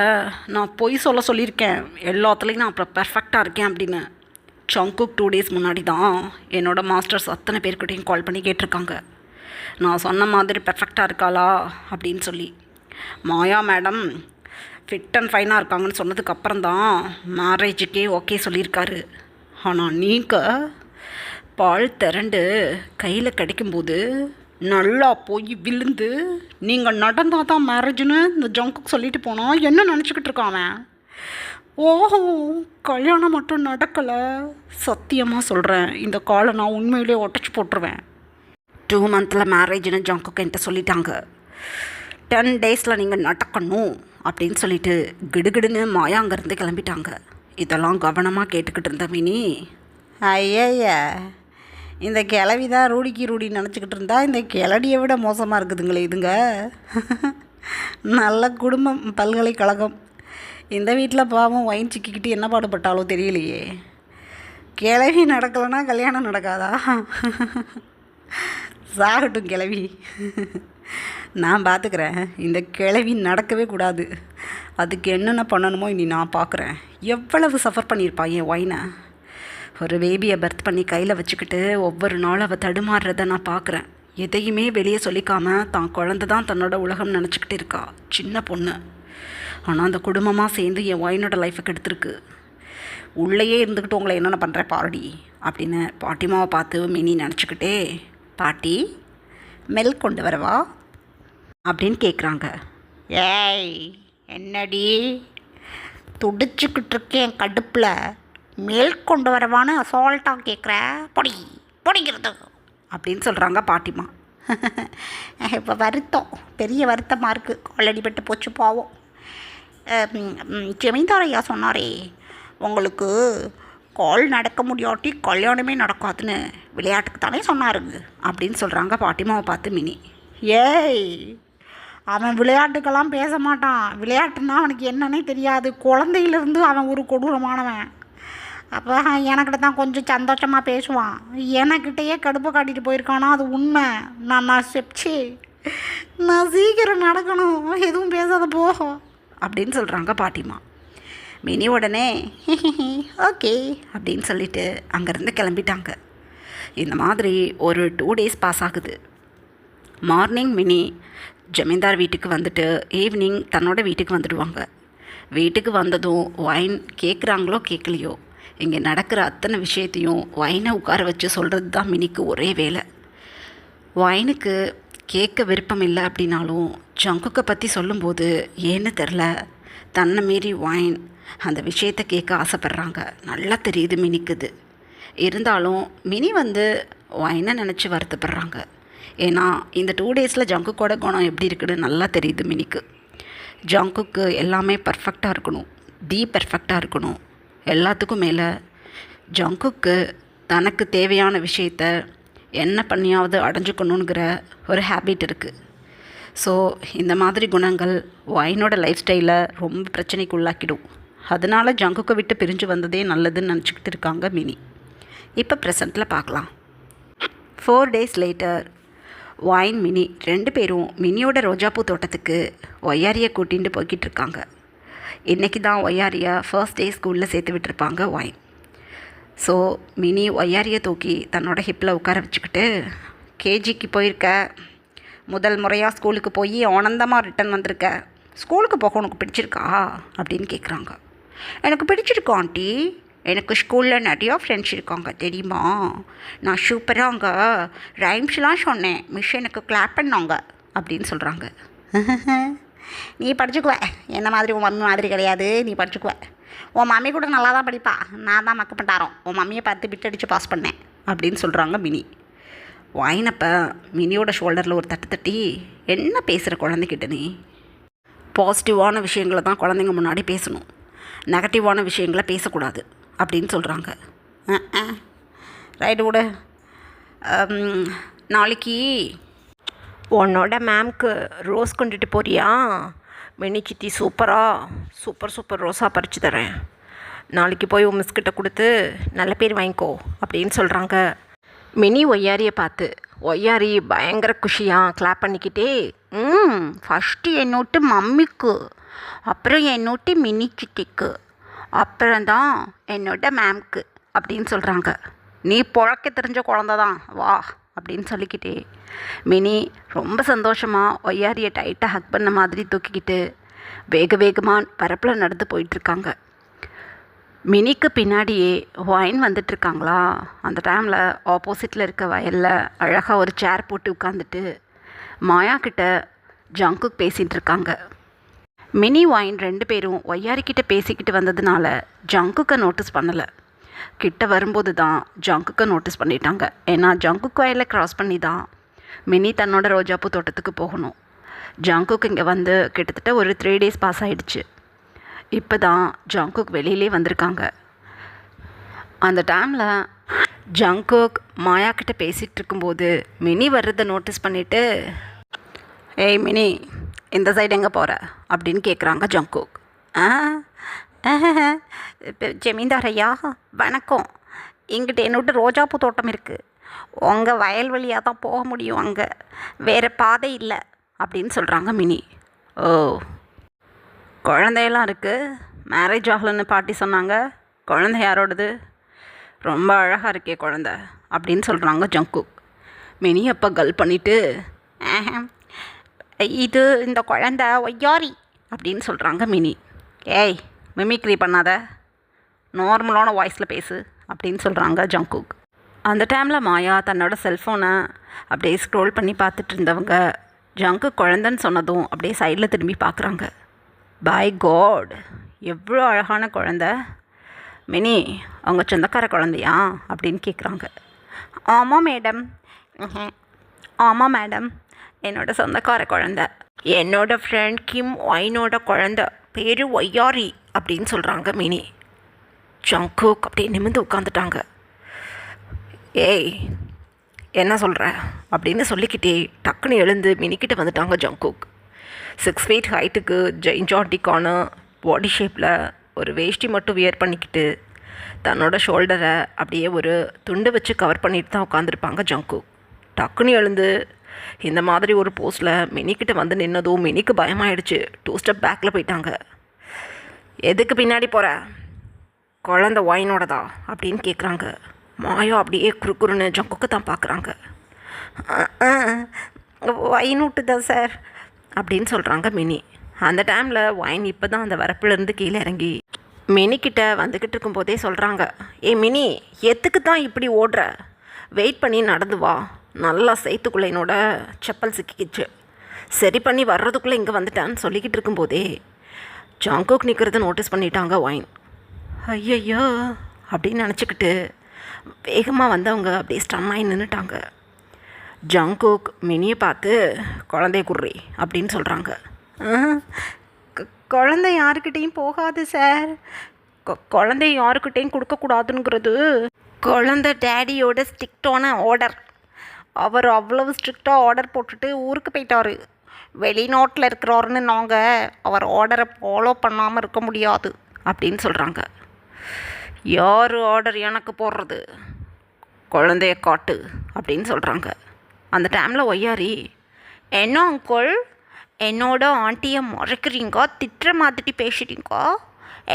நான் பொய் சொல்லியிருக்கேன், எல்லாத்துலேயும் நான் அப்புறம் பெர்ஃபெக்டாக இருக்கேன் அப்படின்னு. ஜங்குக் 2 டேஸ் முன்னாடி தான் என்னோடய மாஸ்டர்ஸ் அத்தனை பேர்கிட்டையும் கால் பண்ணி கேட்டிருக்காங்க, நான் சொன்ன மாதிரி பெர்ஃபெக்டாக இருக்காளா அப்படின்னு சொல்லி. மாயா மேடம் ஃபிட் அண்ட் ஃபைனாக இருக்காங்கன்னு சொன்னதுக்கப்புறம் தான் மேரேஜுக்கே ஓகே சொல்லியிருக்காரு. ஆனால் நீங்கள் பால் திரண்டு கையில் கிடைக்கும்போது நல்லா போய் விழுந்து நீங்கள் நடந்தால் தான் மேரேஜுன்னு இந்த ஜங்குக்கு சொல்லிட்டு போனால் என்ன நினச்சிக்கிட்டு இருக்கான் அவன். ஓஹோ, கல்யாணம் மட்டும் நடக்கலை. சத்தியமாக சொல்கிறேன், இந்த காலை நான் உண்மையிலே உடச்சி போட்டுருவேன். 2 மந்தில் மேரேஜ்னு ஜங்குக்கு என்கிட்ட சொல்லிட்டாங்க. 10 டேஸில் நீங்கள் நடக்கணும் அப்படின்னு சொல்லிட்டு கிடுகிடுன்னு மாயா அங்கேருந்து கிளம்பிட்டாங்க. இதெல்லாம் கவனமாக கேட்டுக்கிட்டு இருந்த மினி, ஐய, இந்த கிளவி தான் ரூடி நினச்சிக்கிட்டு இருந்தா இந்த கிளடியை விட மோசமாக இருக்குதுங்களே இதுங்க. நல்ல குடும்பம், பல்கலைக்கழகம். இந்த வீட்டில் பாவம் ஒயின் சிக்கிக்கிட்டு என்ன பாடுபட்டாலோ தெரியலையே. கிளவி நடக்கலைன்னா கல்யாணம் நடக்காதா? சாகட்டும் கிளவி, நான் பார்த்துக்கிறேன். இந்த கிளவி நடக்கவே கூடாது. அதுக்கு என்னென்ன பண்ணணுமோ இனி நான் பார்க்குறேன். எவ்வளவு சஃபர் பண்ணியிருப்பா என் ஒயினை. ஒரு பேபியை பர்த் பண்ணி கையில் வச்சுக்கிட்டு ஒவ்வொரு நாளும் அவள் தடுமாறுறத நான் பார்க்குறேன். எதையுமே வெளியே சொல்லிக்காமல் தான் குழந்தை தான் தன்னோட உலகம் நினச்சிக்கிட்டு இருக்கா, சின்ன பொண்ணு. ஆனால் அந்த குடும்பமாக சேர்ந்து என் ஒயினோட லைஃபுக்கு எடுத்திருக்கு. உள்ளேயே இருந்துக்கிட்டு உங்களை என்னென்ன பண்ணுற பாரடி அப்படின்னு பாட்டிமாவை பார்த்து மினி நினச்சிக்கிட்டே, பாட்டி மில்க் கொண்டு வரவா அப்படின்னு கேட்குறாங்க. ஏய், என்னடி துடிச்சுக்கிட்டு இருக்கேன் கடுப்பில், மில்க் கொண்டு வரவான்னு அசால்ட்டாக கேட்குற, பொடிக்கிறது அப்படின்னு சொல்கிறாங்க பாட்டிமா. இப்போ வருத்தம், பெரிய வருத்தமாக இருக்குது. காலடி பட்டு போச்சு பாவம். ஜமீன்தார் ஐயா சொன்னாரே, உங்களுக்கு கால் நடக்க முடியாட்டி கல்யாணமே நடக்காதுன்னு விளையாட்டுக்கு தானே சொன்னாருங்க அப்படின்னு சொல்கிறாங்க பாட்டிமாவை பார்த்து மினி. ஏய், அவன் விளையாட்டுக்கெல்லாம் பேச மாட்டான். விளையாட்டுன்னா அவனுக்கு என்னன்னே தெரியாது. குழந்தையிலேருந்து அவன் ஒரு கொடூரமானவன். அப்போ எனக்கிட்ட தான் கொஞ்சம் சந்தோஷமாக பேசுவான். எனக்கிட்டேயே கடுப்பை காட்டிட்டு போயிருக்கானா, அது உண்மை. நான் செப்சி, நான் சீக்கிரம் நடக்கணும், எதுவும் பேசாத போ அப்படின்னு சொல்கிறாங்க பாட்டிமா. மினி உடனே ஓகே அப்படின்னு சொல்லிட்டு அங்கேருந்து கிளம்பிட்டாங்க. இந்த மாதிரி ஒரு 2 டேஸ் பாஸ் ஆகுது. மார்னிங் மினி ஜமீன்தார் வீட்டுக்கு வந்துட்டு ஈவினிங் தன்னோட வீட்டுக்கு வந்துடுவாங்க. வீட்டுக்கு வந்ததும் ஒயின் கேட்குறாங்களோ கேட்கலையோ, இங்கே நடக்கிற அத்தனை விஷயத்தையும் ஒயினை உட்கார வச்சு சொல்கிறது தான் மினிக்கு ஒரே வேலை. ஒயினுக்கு கேட்க விருப்பம் இல்லை அப்படின்னாலும் ஜங்குக்கை பற்றி சொல்லும்போது ஏன்னு தெரில, தன்னை மீறி ஒயின் அந்த விஷயத்தை கேட்க ஆசைப்பட்றாங்க. நல்லா தெரியுது மினிக்குது. இருந்தாலும் மினி ஒயினை நினச்சி வருத்தப்படுறாங்க. ஏன்னா இந்த 2 டேஸில் ஜங்குக்கோட குணம் எப்படி இருக்குன்னு நல்லா தெரியுது மினிக்கு. ஜங்குக்கு எல்லாமே பர்ஃபெக்டாக இருக்கணும், பர்ஃபெக்டாக இருக்கணும். எல்லாத்துக்கும் மேலே ஜங்குக்கு தனக்கு தேவையான விஷயத்த என்ன பண்ணியாவது அடைஞ்சுக்கணுங்கிற ஒரு ஹேபிட் இருக்குது. ஸோ இந்த மாதிரி குணங்கள் ஒயினோட லைஃப் ஸ்டைலை ரொம்ப பிரச்சனைக்கு உள்ளாக்கிடும். அதனால் ஜங்குக்கை விட்டு பிரிஞ்சு வந்ததே நல்லதுன்னு நினச்சிக்கிட்டு இருக்காங்க மினி. இப்போ ப்ரெசண்ட்டில் பார்க்கலாம். 4 டேஸ் லேட்டர் ஒயின் மினி 2 பேரும் மினியோட ரோஜாப்பூ தோட்டத்துக்கு ஒய்யாரியை கூட்டிகிட்டு போய்கிட்டு இருக்காங்க. இன்றைக்கி தான் ஒய்யாரியை ஃபர்ஸ்ட் டே ஸ்கூலில் சேர்த்து விட்டுருப்பாங்க ஒயின். ஸோ மினி ஒய்யாரியை தூக்கி தன்னோட ஹிப்பில் உட்கார வச்சுக்கிட்டு, கேஜிக்கு போயிருக்க, முதல் முறையாக ஸ்கூலுக்கு போய் ஆனந்தமாக ரிட்டன் வந்திருக்க, ஸ்கூலுக்கு போக உனக்கு பிடிச்சிருக்கா அப்படின்னு கேட்குறாங்க. எனக்கு பிடிச்சிருக்கோம் ஆண்டி, எனக்கு ஸ்கூலில் நிறையா ஃப்ரெண்ட்ஸ் இருக்காங்க தெரியுமா. நான் சூப்பராக அங்கே ரைம்ஸ்லாம் சொன்னேன், மிஸ் எனக்கு கிளாப் பண்ணாங்க அப்படின்னு சொல்கிறாங்க. நீ படிச்சுக்குவ, என்ன மாதிரி உன் மம்மி மாதிரி கிடையாது, நீ படிச்சுக்குவ. உன் மம்மி கூட நல்லா தான் படிப்பா, நான் தான் மக்க பண்ணிட்டாரோம், உன் மம்மியை பார்த்து பிட் அடித்து பாஸ் பண்ணேன் அப்படின்னு சொல்கிறாங்க மினி. ஒயினப்போ மினியோட ஷோல்டரில் ஒரு தட்டு தட்டி, என்ன பேசுகிற குழந்தைகிட்ட நீ? பாசிட்டிவான விஷயங்களை தான் குழந்தைங்க முன்னாடி பேசணும், நெகட்டிவான விஷயங்களை பேசக்கூடாது அப்படின்னு சொல்கிறாங்க. ரைட்டு கூட, நாளைக்கு உன்னோட மேம்க்கு ரோஸ் கொண்டுட்டு போறியா? மினி சித்தி சூப்பர் ரோஸாக பறித்து தரேன், நாளைக்கு போய் உன் மிஸ்கிட்ட கொடுத்து நல்ல பேர் வாங்கிக்கோ அப்படின்னு சொல்கிறாங்க. மினி ஒய்யாரியை பார்த்து ஒய்யாரி பயங்கர குஷியாக கிளாப் பண்ணிக்கிட்டே, ஃபஸ்ட்டு என்னோட்டு மம்மிக்கு, அப்புறம் என்னோட்டு மினி சித்திக்கு, அப்புறம்தான் என்னோட மேம்க்கு அப்படின்னு சொல்கிறாங்க. நீ பொழக்க தெரிஞ்ச குழந்த தான், வா அப்படின்னு சொல்லிக்கிட்டே மினி ரொம்ப சந்தோஷமாக ஒய்யாரியை டைட்டாக ஹக் பண்ண மாதிரி தூக்கிக்கிட்டு வேகமாக பரப்பில் நடந்து போயிட்டுருக்காங்க. மினிக்கு பின்னாடியே ஒயின் வந்துட்டுருக்காங்களா. அந்த டைமில் ஆப்போசிட்டில் இருக்க வயலில் அழகாக ஒரு சேர் போட்டு உட்காந்துட்டு மாயா கிட்ட ஜங்குக் பேசிகிட்டு இருக்காங்க. மினி ஒயின் 2 பேரும் ஒய்யாரிக்கிட்ட பேசிக்கிட்டு வந்ததுனால ஜங்குக்கை நோட்டீஸ் பண்ணலை. கிட்ட வரும்போது தான் ஜங்குக்கை நோட்டீஸ் பண்ணிட்டாங்க. ஏன்னா ஜங்குக் வயலை க்ராஸ் பண்ணி தான் மினி தன்னோட ரோஜாப்பூ தோட்டத்துக்கு போகணும். ஜங்குக் இங்கே வந்து கிட்டத்தட்ட ஒரு 3 days பாஸ் ஆகிடுச்சு. இப்போ தான் ஜங்குக் வெளியிலே வந்திருக்காங்க. அந்த டைமில் ஜங்குக் மாயா கிட்ட பேசிகிட்டு இருக்கும்போது மினி வர்றதை நோட்டீஸ் பண்ணிவிட்டு, ஏய் மினி, இந்த சைடு எங்கே போகிற அப்படின்னு கேட்குறாங்க ஜங்குக். ஜமீன்தார் ஐயா வணக்கம், இங்கிட்ட என்னோட ரோஜாப்பூ தோட்டம் இருக்குது, உங்கள் வயல் வழியாக தான் போக முடியும், அங்கே வேறு பாதை இல்லை அப்படின்னு சொல்கிறாங்க மினி. ஓ, குழந்தையெல்லாம் இருக்குது, மேரேஜ் ஆகலன்னு பாட்டி சொன்னாங்க, குழந்தை யாரோடது? ரொம்ப அழகாக இருக்கே குழந்த அப்படின்னு சொல்கிறாங்க ஜங்குக். மினி அப்போ கல் பண்ணிவிட்டு, இது இந்த குழந்த ஒய்யாரி அப்படின்னு சொல்கிறாங்க மினி. ஏய் மிமிக்ரி பண்ணாத, நார்மலான வாய்ஸில் பேசு அப்படின்னு சொல்கிறாங்க ஜங்குக். அந்த டைமில் மாயா தன்னோட செல்ஃபோனை அப்படியே ஸ்க்ரோல் பண்ணி பார்த்துட்டு இருந்தவங்க ஜங்குக் குழந்தைன்னு சொன்னதும் அப்படியே சைடில் திரும்பி பார்க்குறாங்க. பை காட், எவ்வளோ அழகான குழந்த. மினி, அவங்க சொந்தக்கார குழந்தையா அப்படின்னு கேட்குறாங்க. ஆமாம் மேடம். ஆமாம் மேடம், என்னோட சொந்தக்கார குழந்த, என்னோட ஃப்ரெண்ட் கிம் ஒயினோட குழந்த, பேர் ஒய்யாரி அப்படின்னு சொல்கிறாங்க மினி. ஜங்குக் அப்படியே நிமிர்ந்து உட்காந்துட்டாங்க. ஏய் என்ன சொல்கிற அப்படின்னு சொல்லிக்கிட்டே டக்குன்னு எழுந்து மினிக்கிட்ட வந்துட்டாங்க ஜங்குக். 6 feet ஹைட்டுக்கு ஜெயின்ஜாட்டிக்கான பாடி ஷேப்பில் ஒரு வேஷ்டி மட்டும் வியர் பண்ணிக்கிட்டு தன்னோட ஷோல்டரை அப்படியே ஒரு துண்டு வச்சு கவர் பண்ணிட்டு தான் உட்காந்துருப்பாங்க ஜங்குக். டக்குன்னு எழுந்து இந்த மாதிரி ஒரு போஸ்டில் மினிக்கிட்ட வந்து நின்னதும் மினிக்கு பயமாயிடுச்சு. 2 step பேக்கில் போயிட்டாங்க. எதுக்கு பின்னாடி போகிற? குழந்த ஒயினோடதா அப்படின்னு கேட்குறாங்க. மாயா அப்படியே குறுக்குறுன்னு ஜங்குக்கு தான் பார்க்குறாங்க. ஒயின் விட்டுதான் சார் அப்படின்னு சொல்கிறாங்க மினி. அந்த டைமில் ஒயின் இப்போ தான் அந்த வரப்புலேருந்து கீழே இறங்கி மினிக்கிட்ட வந்துக்கிட்டு இருக்கும்போதே சொல்கிறாங்க, ஏ மினி, எத்துக்கு தான் இப்படி ஓடுற? வெயிட் பண்ணி நடந்து வா. நல்லா சேத்துக்குள்ளே என்னோட செப்பல் சிக்கிக்கிச்சு, சரி பண்ணி வர்றதுக்குள்ளே இங்கே வந்துட்டான்னு சொல்லிக்கிட்டு இருக்கும்போதே ஜங்குக் நிற்கிறத நோட்டீஸ் பண்ணிட்டாங்க ஒயின். ஐயையோ அப்படின்னு நினச்சிக்கிட்டு வேகமாக வந்தவங்க அப்படியே ஸ்டன்னாகி நின்றுட்டாங்க. ஜங்குக் மினியை பார்த்து குழந்தைய குர்றி அப்படின்னு சொல்கிறாங்க. குழந்தை யாருக்கிட்டேயும் போகாது சார், குழந்தை யாருக்கிட்டேயும் கொடுக்கக்கூடாதுங்கிறது குழந்தை டேடியோட ஸ்ட்ரிக்டான ஆர்டர். அவர் அவ்வளவு ஸ்ட்ரிக்டாக ஆர்டர் போட்டுட்டு ஊருக்கு போயிட்டார். வெளிநாட்டில் இருக்கிறாருன்னு நாங்கள் அவர் ஆர்டரை ஃபாலோ பண்ணாமல் இருக்க முடியாது அப்படின்னு சொல்கிறாங்க. யார் ஆர்டர் எனக்கு போடுறது? குழந்தைய காட்டு அப்படின்னு சொல்கிறாங்க. அந்த டைமில் ஒய்யாரி, என்ன அங்கிள், என்னோட ஆண்டியை முறைக்கிறீங்க, திட்டுற மாதிரி பேசுகிறீங்க,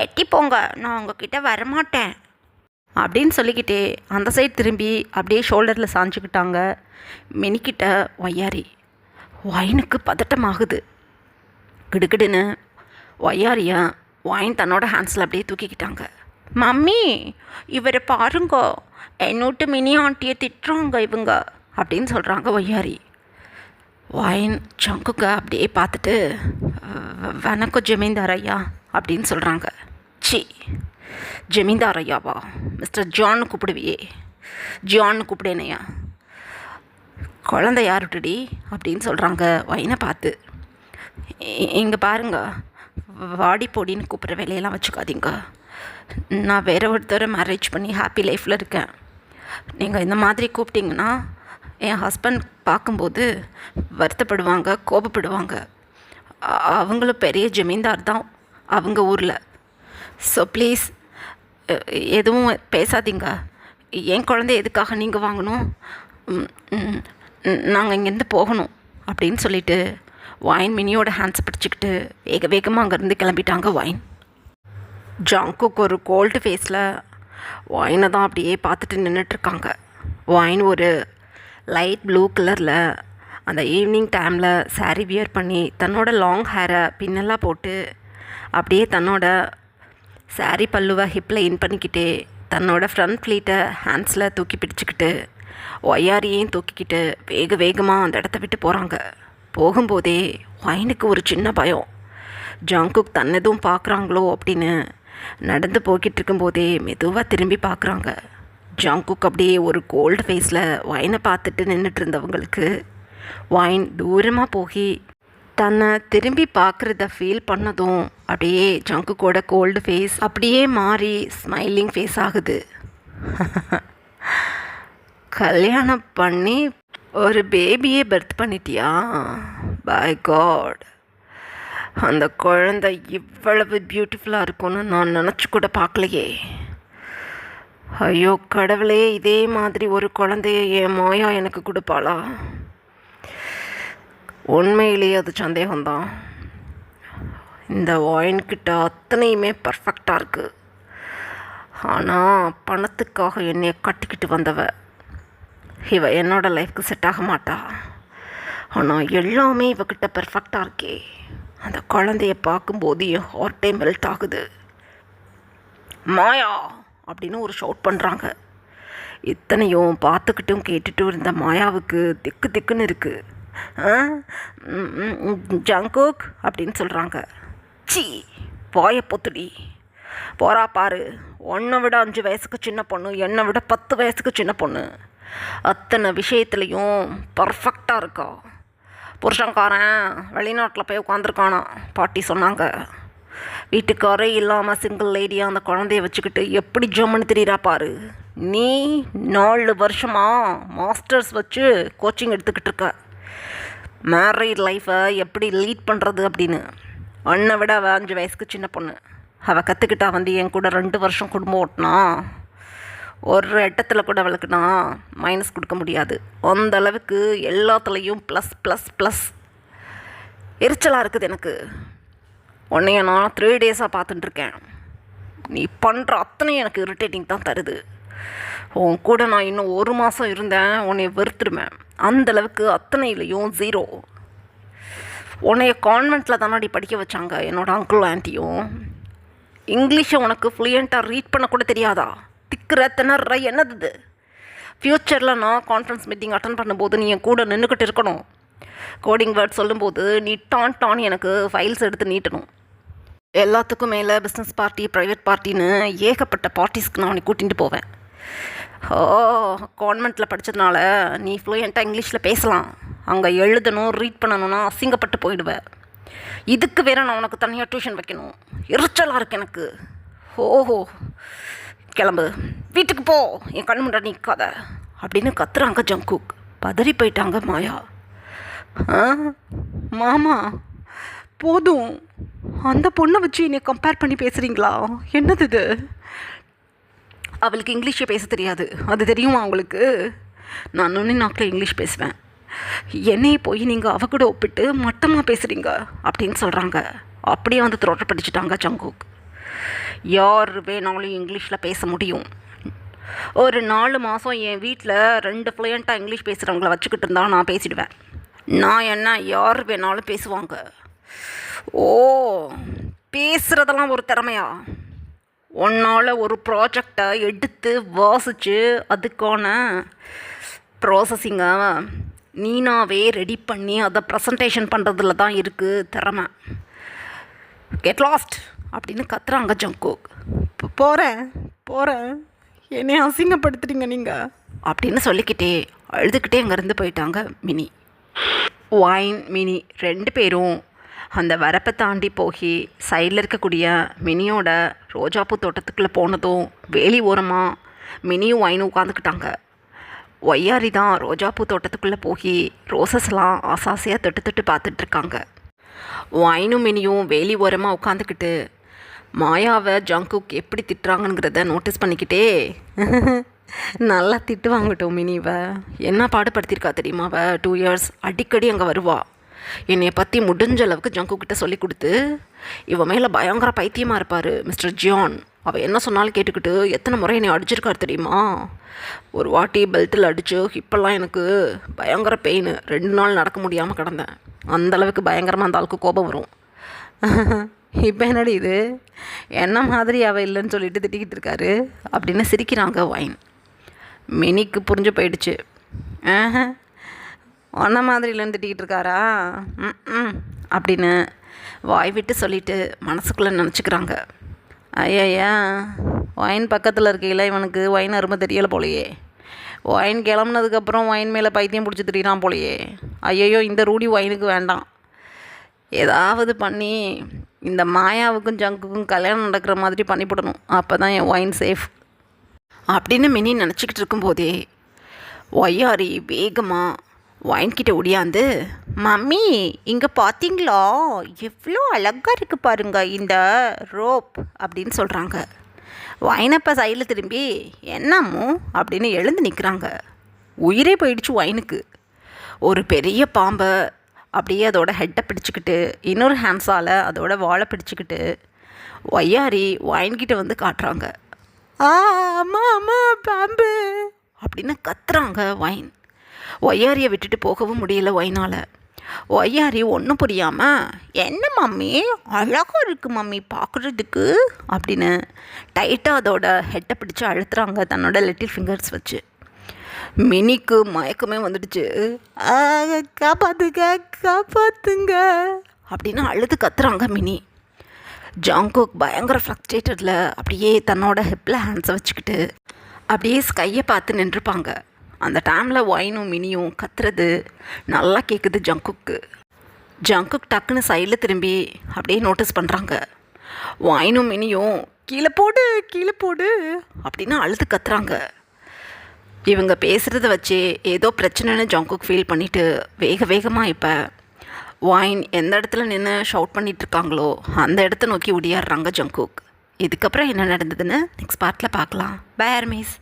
எட்டி போங்க, நான் உங்ககிட்ட வரமாட்டேன் அப்படின்னு சொல்லிக்கிட்டே அந்த சைடு திரும்பி அப்படியே ஷோல்டரில் சாஞ்சிக்கிட்டாங்க மினிக்கிட்ட ஒய்யாரி. ஒயினுக்கு பதட்டமாகுது. கிடுகிடுன்னு ஒய்யாரியை ஒயின் தன்னோட ஹேண்ட்ஸில் அப்படியே தூக்கிக்கிட்டாங்க. மம்மி, இவரை பாருங்க, என்னோட்டு மினி ஆண்டியை திட்டுறாங்க இவங்க அப்படின்னு சொல்கிறாங்க ஒய்யாரி. ஒயின் ஜங்குக்கை அப்படியே பார்த்துட்டு, வணக்கம் ஜமீன்தார் ஐயா அப்படின்னு சொல்கிறாங்க. சி, ஜமீன்தார் ஐயாவா? மிஸ்டர் ஜான்னு கூப்பிடுவியே, ஜான்னு கூப்பிடேனையா? குழந்தை யாருட்டுடி அப்படின்னு சொல்கிறாங்க ஒயினை பார்த்து. இங்கே பாருங்க, வாடி போடின்னு கூப்பிட்ற வேலையெல்லாம் வச்சுக்காதீங்க. நான் வேற ஒருத்தரை மேரேஜ் பண்ணி ஹாப்பி லைஃப்பில் இருக்கேன். நீங்கள் இந்த மாதிரி கூப்பிட்டிங்கன்னா என் ஹஸ்பண்ட் பார்க்கும்போது வருத்தப்படுவாங்க, கோபப்படுவாங்க. அவங்களும் பெரிய ஜமீன்தார் தான் அவங்க ஊரில். ஸோ ப்ளீஸ் எதுவும் பேசாதீங்க. என் குழந்தை எதுக்காக நீங்கள் வாங்கணும்? நாங்கள் இங்கேருந்து போகணும் அப்படின்னு சொல்லிட்டு ஒயின் மினியோட ஹேண்ட்ஸை பிடிச்சிக்கிட்டு வேக வேகமாக அங்கேருந்து கிளம்பிட்டாங்க ஒயின். ஜங்குக்கு ஒரு கோல்டு ஃபேஸில் ஒயினை தான் அப்படியே பார்த்துட்டு நின்றுட்டுருக்காங்க. ஒயின் ஒரு லைட் ப்ளூ கலரில் அந்த ஈவினிங் டைமில் சாரீ வியர் பண்ணி தன்னோட லாங் ஹேரை பின்னெல்லாம் போட்டு அப்படியே தன்னோட சாரீ பல்லுவை ஹிப்பில் இன் பண்ணிக்கிட்டே தன்னோட ஃப்ரண்ட் ஃப்ளீட்டை ஹேண்ட்ஸில் தூக்கி பிடிச்சிக்கிட்டு ஒய்யாரியையும் தூக்கிக்கிட்டு வேக வேகமாக அந்த இடத்த விட்டு போகிறாங்க. போகும்போதே ஒயினுக்கு ஒரு சின்ன பயம். ஜங்குக் தன்னதும் பார்க்குறாங்களோ அப்படின்னு நடந்து போய்கிட்டு இருக்கும்போதே மெதுவாக திரும்பி பார்க்குறாங்க. ஜங்குக் அப்படியே ஒரு கோல்டு ஃபேஸில் வைனை பார்த்துட்டு நின்றுட்டு இருந்தவங்களுக்கு வைன் தூரமாக போய் தன்னை திரும்பி பார்க்குறத ஃபீல் பண்ணதும் அப்படியே ஜங்குக்கோட கோல்டு ஃபேஸ் அப்படியே மாறி ஸ்மைலிங் ஃபேஸ் ஆகுது. கல்யாணம் பண்ணி ஒரு பேபியே பர்த் பண்ணிட்டியா? பை காட், அந்த குழந்தை இவ்வளவு பியூட்டிஃபுல்லாக இருக்கும்னு நான் நினச்சி கூட பார்க்கலையே. ஐயோ கடவுளே, இதே மாதிரி ஒரு குழந்தைய என் மாயா எனக்கு கொடுப்பாளா? உண்மையிலேயே அது சந்தேகம்தான். இந்த ஒயின்கிட்ட அத்தனையுமே பர்ஃபெக்டாக இருக்குது. ஆனால் பணத்துக்காக என்னைய கட்டிக்கிட்டு வந்தவ இவ என்னோட லைஃப்க்கு செட் ஆக மாட்டா. ஆனால் எல்லாமே இவகிட்ட பர்ஃபெக்டாக இருக்கே. அந்த குழந்தைய பார்க்கும்போது என் ஹார்ட்டே மெல்ட் ஆகுது. மாயா அப்படின்னு ஒரு ஷவுட் பண்ணுறாங்க. இத்தனையும் பார்த்துக்கிட்டும் கேட்டுட்டும் இருந்த மாயாவுக்கு திக்கு திக்குன்னு இருக்குது. ஜங்குக் அப்படின்னு சொல்கிறாங்க. சி வாயை பொத்துடி, போறா பாரு, உன்னை விட 5 வயசுக்கு சின்ன பொண்ணு, என்னை விட 10 வயசுக்கு சின்ன பொண்ணு, அத்தனை விஷயத்துலையும் பர்ஃபெக்டாக இருக்கா. புருஷன்காரன் வெளிநாட்டில் போய் உட்காந்துருக்கானா பாட்டி சொன்னாங்க. வீட்டுக்காரே இல்லாமல் சிங்கிள் லேடியாக அந்த குழந்தைய வச்சுக்கிட்டு எப்படி ஜம்முன்னு தெரியுறா பாரு. நீ 4 வருஷமாக மாஸ்டர்ஸ் வச்சு கோச்சிங் எடுத்துக்கிட்டு இருக்க, மேரீட் லைஃப்பை எப்படி லீட் பண்ணுறது அப்படின்னு. உன்னை விட அவள் 5 வயசுக்கு சின்ன பொண்ணு. அவள் கற்றுக்கிட்டா வந்து என் கூட 2 வருஷம் குடும்பம் ஓட்டினா ஒரு இடத்துல கூட அவளுக்கு நான் மைனஸ் கொடுக்க முடியாது. அந்த அளவுக்கு எல்லாத்துலேயும் ப்ளஸ் ப்ளஸ் ப்ளஸ். எரிச்சலாக இருக்குது எனக்கு. உன்னைய நான் 3 டேஸாக பார்த்துட்டுருக்கேன். நீ பண்ணுற அத்தனையும் எனக்கு இரிட்டேட்டிங் தான் தருது. உன் கூட நான் இன்னும் 1 மாதம் இருந்தேன், உன்னை வெறுத்துடுவேன். அந்தளவுக்கு அத்தனையிலையும் 0. உன்னைய கான்வெண்ட்டில் தானாடி படிக்க வச்சாங்க என்னோடய அங்கிள் ஆண்டியும். இங்கிலீஷை உனக்கு ஃப்ளூயண்ட்டாக ரீட் பண்ண கூட தெரியாதா? திக்கிற திணற என்னது? ஃப்யூச்சரில் நான் கான்ஃபரன்ஸ் மீட்டிங் அட்டன் பண்ணும்போது நீ என் கூட நின்றுக்கிட்டு இருக்கணும். கோடிங் வேர்ட் சொல்லும்போது நீ டான் எனக்கு ஃபைல்ஸ் எடுத்து நீட்டணும். எல்லாத்துக்கும் மேலே பிஸ்னஸ் பார்ட்டி, ப்ரைவேட் பார்ட்டின்னு ஏகப்பட்ட பார்ட்டிஸ்க்கு நான் உன்னை கூட்டிகிட்டு போவேன். கான்வெண்ட்டில் படித்ததுனால நீ ஃப்ளூயண்ட்டாக இங்கிலீஷில் பேசலாம், அங்கே எழுதணும் ரீட் பண்ணணும்னா அசிங்கப்பட்டு போயிடுவேன். இதுக்கு வேறு நான் உனக்கு தனியாக டியூஷன் வைக்கணும். எரிச்சலாக இருக்கு எனக்கு. ஓஹோ, கிளம்பு, வீட்டுக்கு போ, என் கண் முன்னாடி நிற்காத அப்படின்னு கத்துறாங்க ஜங்குக். பதறி போயிட்டாங்க மாயா. மாமா போதும், அந்த பொண்ணை வச்சு என்னை கம்பேர் பண்ணி பேசுகிறீங்களா? என்னது இது? அவளுக்கு இங்கிலீஷே பேச தெரியாது, அது தெரியுமா அவங்களுக்கு? நான் ஒன்று நாக்கில் இங்கிலீஷ் பேசுவேன். என்னையை போய் நீங்கள் அவ கூட ஒப்பிட்டு மட்டமாக பேசுகிறீங்க அப்படின்னு சொல்கிறாங்க. அப்படியே வந்து தோற்றப்படிச்சிட்டாங்க ஜங்குக். யார் வேணாலும் இங்கிலீஷில் பேச முடியும். ஒரு 4 மாதம் என் வீட்டில் 2 ஃப்ளூயண்ட்டாக இங்கிலீஷ் பேசுகிறவங்கள வச்சுக்கிட்டு இருந்தால் நான் பேசிடுவேன். நான் என்ன யார் வேணாலும் பேசுவாங்க. ஓ, பேசுகிறதெல்லாம் ஒரு திறமையா? உன்னால் ஒரு ப்ராஜெக்டை எடுத்து வாசித்து அதுக்கான ப்ராசஸிங்கை நீனாவே ரெடி பண்ணி அதை ப்ரெசன்டேஷன் பண்ணுறதுல தான் இருக்குது திறமை. கெட் லாஸ்ட் அப்படின்னு கத்துறாங்க ஜங்குக். போகிறேன், என்னை அசிங்கப்படுத்துறீங்க நீங்கள் அப்படின்னு சொல்லிக்கிட்டே அழுதுகிட்டே அங்கேருந்து போயிட்டாங்க மினி. வைன் மினி 2 பேரும் அந்த வரப்பை தாண்டி போய் சைடில் இருக்கக்கூடிய மினியோட ரோஜாப்பூ தோட்டத்துக்குள்ளே போனதும் வேலி ஓரமாக மினியும் வைனும் உட்காந்துக்கிட்டாங்க. ஒய்யாரி தான் ரோஜாப்பூ தோட்டத்துக்குள்ளே போய் ரோசஸ்லாம் ஆசாசையாக தொட்டு பார்த்துட்ருக்காங்க. வைனும் மினியும் வேலி ஓரமாக உட்காந்துக்கிட்டு மாயாவை ஜங்குக் எப்படி திட்டுறாங்கங்கிறத நோட்டீஸ் பண்ணிக்கிட்டே நல்லா திட்டு வாங்கட்டும் மினிவை. என்ன பாடுபடுத்தியிருக்கா தெரியுமா? அவள் 2 இயர்ஸ் அடிக்கடி அங்கே வருவா. என்னை பற்றி முடிஞ்ச அளவுக்கு ஜங்குக்கிட்ட சொல்லி கொடுத்து இவன் மேலே பயங்கர பைத்தியமாக இருப்பார் மிஸ்டர் ஜியான். அவள் என்ன சொன்னாலும் கேட்டுக்கிட்டு எத்தனை முறை என்னை அடிச்சிருக்காரு தெரியுமா? ஒரு வாட்டி பெல்ட்டில் அடித்து இப்போல்லாம் எனக்கு பயங்கர பெயின், 2 நாள் நடக்க முடியாமல் கிடந்தேன். அந்தளவுக்கு பயங்கரமாக அந்த ஆளுக்கு கோபம் வரும். இப்போ என்னடி இது, என்ன மாதிரி அவள் இல்லைன்னு சொல்லிட்டு திட்டிக்கிட்டு இருக்காரு அப்படின்னு சிரிக்கிறாங்க வைன். மினிக்கு புரிஞ்சு போயிடுச்சு. ஒன்றை மாதிரி இல்லைன்னு திட்டிக்கிட்டு இருக்காரா அப்படின்னு வாய் விட்டு சொல்லிட்டு மனசுக்குள்ளே நினச்சிக்கிறாங்க, ஐயா ஒயின் பக்கத்தில் இருக்கையில் இவனுக்கு ஒயின் அருமை தெரியலை போலையே, ஒயின் கிளம்புனதுக்கப்புறம் ஒயின் மேலே பைத்தியம் பிடிச்சி திரியிறான் போலையே, ஐயையோ இந்த ரூடி ஒயினுக்கு வேண்டாம், ஏதாவது பண்ணி இந்த மாயாவுக்கும் ஜங்குக்கும் கல்யாணம் நடக்கிற மாதிரி பண்ணிவிடணும், அப்போ தான் என் ஒயின் சேஃப் அப்படின்னு மினி நினச்சிக்கிட்டு இருக்கும்போதே ஒய்யாரி வேகமாக ஒயின்கிட்ட ஒடியாந்து, மம்மி இங்கே பார்த்தீங்களா எவ்வளோ அழகாக இருக்குது பாருங்க இந்த ரோப் அப்படின்னு சொல்கிறாங்க. ஒயினப்போ சைடில் திரும்பி என்னம்மோ அப்படின்னு எழுந்து நிற்கிறாங்க. உயிரே போயிடுச்சு ஒயினுக்கு. ஒரு பெரிய பாம்பை அப்படியே அதோட ஹெட்டை பிடிச்சிக்கிட்டு இன்னொரு ஹேண்ட்ஸால் அதோட வாழை பிடிச்சிக்கிட்டு ஒய்யாரி ஒயின்கிட்ட வந்து காட்டுறாங்க. அம்மா அம்மா பாம்பு அப்படின்னு கத்துறாங்க ஒயின். ஒய்யாரியை விட்டுட்டு போகவும் முடியல ஒயினால். ஒய்யாரி ஒன்றும் புரியாமல், என்ன மம்மி அழகாக இருக்குது மம்மி பார்க்குறதுக்கு அப்படின்னு டைட்டாக அதோட ஹெட்டை பிடிச்சி அழுத்துறாங்க தன்னோட லிட்டில் ஃபிங்கர்ஸ் வச்சு. மினிக்கு மயக்கமே வந்துடுச்சு. காப்பாற்றுங்க காப்பாற்றுங்க அப்படின்னு அழுது கத்துறாங்க மினி. ஜாங்கோக் பயங்கர ஃப்ரஸ்ட்ரேட்டடில் அப்படியே தன்னோட ஹிப்பில் ஹேண்ட்ஸை வச்சுக்கிட்டு அப்படியே ஸ்கையை பார்த்து நின்றுப்பாங்க. அந்த டைமில் ஒயினும் மினியும் கத்துறது நல்லா கேட்குது ஜங்குக்கு. ஜங்குக் டக்குன்னு சைடில் திரும்பி அப்படியே நோட்டீஸ் பண்ணுறாங்க. ஒயினும் மினியும் கீழே போடு கீழே போடு அப்படின்னு அழுது கத்துறாங்க. இவங்க பேசுகிறத வச்சு ஏதோ பிரச்சனைன்னு ஜங்குக் ஃபீல் பண்ணிவிட்டு வேகமாக இப்போ ஒயின் எந்த இடத்துல நின்று ஷவுட் பண்ணிகிட்ருக்காங்களோ அந்த இடத்த நோக்கி ஒடியாடுறாங்க ஜங்குக். இதுக்கப்புறம் என்ன நடந்ததுன்னு நெக்ஸ்ட் பார்ட்டில் பார்க்கலாம். Bye armies.